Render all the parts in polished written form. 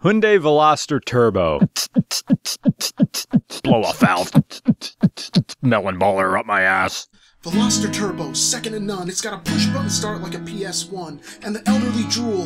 Hyundai Veloster Turbo. Blow a valve. Melon baller up my ass. Veloster Turbo, second to none. It's got a push-button start like a PS1. And the elderly drool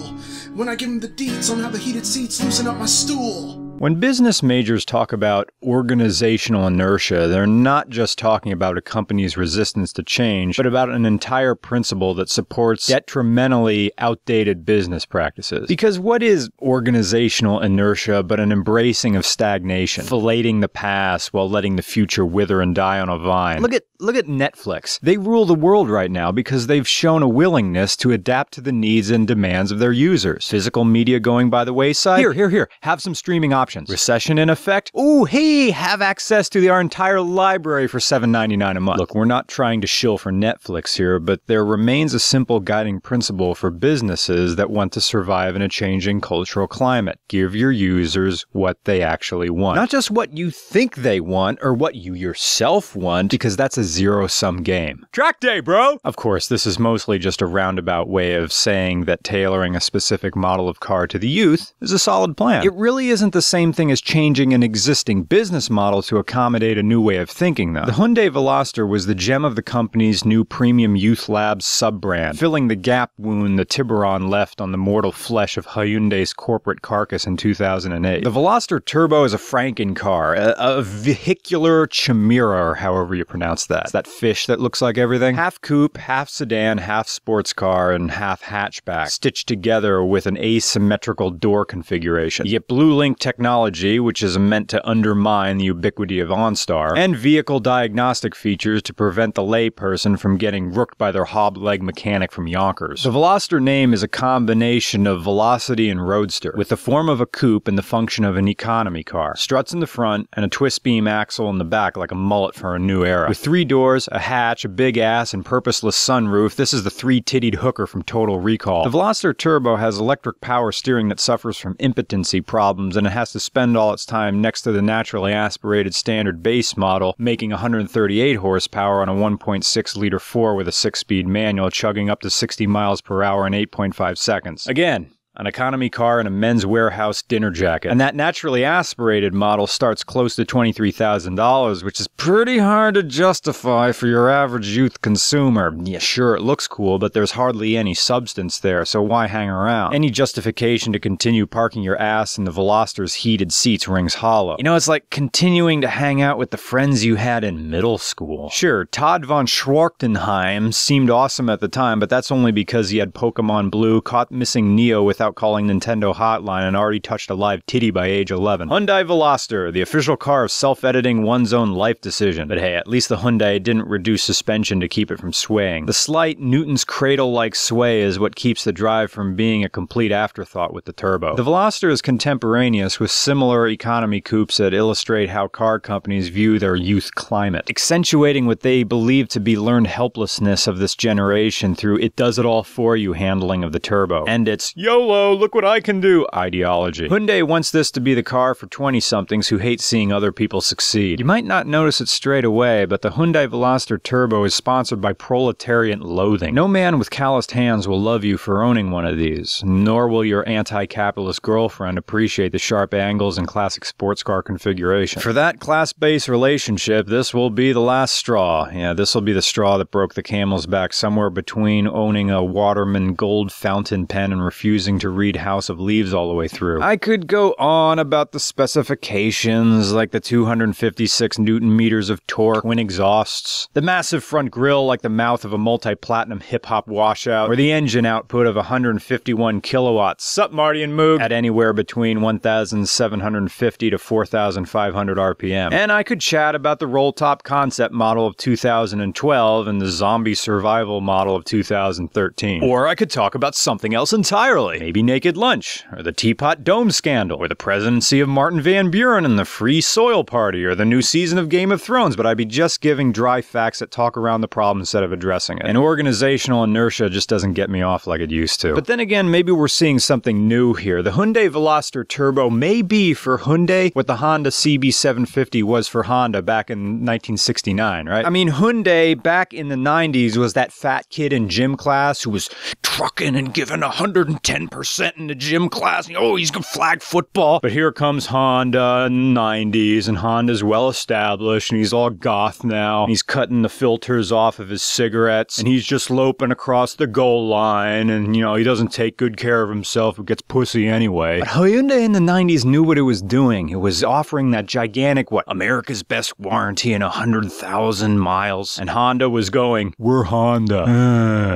when I give him the deets on how the heated seats loosen up my stool. When business majors talk about organizational inertia, they're not just talking about a company's resistance to change, but about an entire principle that supports detrimentally outdated business practices. Because what is organizational inertia but an embracing of stagnation, filleting the past while letting the future wither and die on a vine? Look at Netflix. They rule the world right now because they've shown a willingness to adapt to the needs and demands of their users. Physical media going by the wayside? Here. Have some streaming options. Recession in effect? Ooh, hey, have access to our entire library for $7.99 a month. Look, we're not trying to shill for Netflix here, but there remains a simple guiding principle for businesses that want to survive in a changing cultural climate. Give your users what they actually want. Not just what you think they want or what you yourself want, because that's a zero-sum game. Track day, bro! Of course, this is mostly just a roundabout way of saying that tailoring a specific model of car to the youth is a solid plan. It really isn't the same thing as changing an existing business model to accommodate a new way of thinking, though. The Hyundai Veloster was the gem of the company's new premium Youth Labs sub-brand, filling the gap wound the Tiburon left on the mortal flesh of Hyundai's corporate carcass in 2008. The Veloster Turbo is a Franken car, a vehicular chimera, or however you pronounce that. It's that fish that looks like everything. Half coupe, half sedan, half sports car, and half hatchback, stitched together with an asymmetrical door configuration. You get Blue Link technology, which is meant to undermine the ubiquity of OnStar, and vehicle diagnostic features to prevent the layperson from getting rooked by their hob-leg mechanic from Yonkers. The Veloster name is a combination of velocity and roadster, with the form of a coupe and the function of an economy car. Struts in the front, and a twist-beam axle in the back like a mullet for a new era. With 3 doors, a hatch, a big ass, and purposeless sunroof, this is the 3-tittied hooker from Total Recall. The Veloster Turbo has electric power steering that suffers from impotency problems, and it has to spend all its time next to the naturally aspirated standard base model, making 138 horsepower on a 1.6-liter 4 with a 6-speed manual, chugging up to 60 miles per hour in 8.5 seconds. Again, an economy car in a Men's Warehouse dinner jacket. And that naturally aspirated model starts close to $23,000, which is pretty hard to justify for your average youth consumer. Yeah, sure, it looks cool, but there's hardly any substance there, so why hang around? Any justification to continue parking your ass in the Veloster's heated seats rings hollow. You know, it's like continuing to hang out with the friends you had in middle school. Sure, Todd von Schwarzenheim seemed awesome at the time, but that's only because he had Pokemon Blue, caught missing Neo without calling Nintendo Hotline, and already touched a live titty by age 11. Hyundai Veloster, the official car of self-editing one's own life decision. But hey, at least the Hyundai didn't reduce suspension to keep it from swaying. The slight Newton's cradle-like sway is what keeps the drive from being a complete afterthought with the Turbo. The Veloster is contemporaneous with similar economy coupes that illustrate how car companies view their youth climate, accentuating what they believe to be learned helplessness of this generation through it-does-it-all-for-you handling of the Turbo. And it's YOLO! Look what I can do ideology. Hyundai wants this to be the car for 20-somethings who hate seeing other people succeed. You might not notice it straight away, but the Hyundai Veloster Turbo is sponsored by proletariat loathing. No man with calloused hands will love you for owning one of these, nor will your anti-capitalist girlfriend appreciate the sharp angles and classic sports car configuration. For that class-based relationship, this will be the last straw. Yeah, this will be the straw that broke the camel's back, somewhere between owning a Waterman gold fountain pen and refusing to read House of Leaves all the way through. I could go on about the specifications, like the 256 Newton meters of torque, twin exhausts, the massive front grille like the mouth of a multi-platinum hip-hop washout, or the engine output of 151 kilowatts. Sup, Marty and Moog? At anywhere between 1,750 to 4,500 RPM. And I could chat about the roll-top concept model of 2012 and the zombie survival model of 2013. Or I could talk about something else entirely. Maybe Naked Lunch, or the Teapot Dome scandal, or the presidency of Martin Van Buren and the Free Soil Party, or the new season of Game of Thrones, but I'd be just giving dry facts that talk around the problem instead of addressing it. And organizational inertia just doesn't get me off like it used to. But then again, maybe we're seeing something new here. The Hyundai Veloster Turbo may be for Hyundai what the Honda CB750 was for Honda back in 1969, right? I mean, Hyundai back in the 90s was that fat kid in gym class who was trucking and giving 110% 100% in the gym class. Oh, he's gonna flag football. But here comes Honda in the 90s, and Honda's well established, and he's all goth now. He's cutting the filters off of his cigarettes, and he's just loping across the goal line, and, he doesn't take good care of himself, but gets pussy anyway. But Hyundai in the 90s knew what it was doing. It was offering that gigantic, America's best warranty in 100,000 miles. And Honda was going, we're Honda.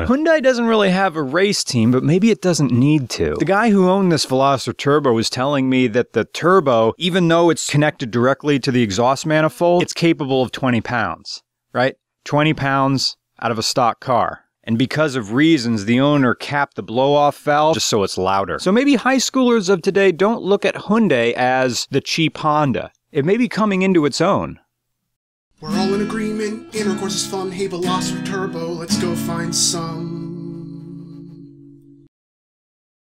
Hyundai doesn't really have a race team, but maybe it doesn't need to. The guy who owned this Veloster Turbo was telling me that the turbo, even though it's connected directly to the exhaust manifold, it's capable of 20 pounds, right? 20 pounds out of a stock car. And because of reasons, the owner capped the blow-off valve just so it's louder. So maybe high schoolers of today don't look at Hyundai as the cheap Honda. It may be coming into its own. We're all in agreement, intercourse is fun, hey Veloster Turbo, let's go find some.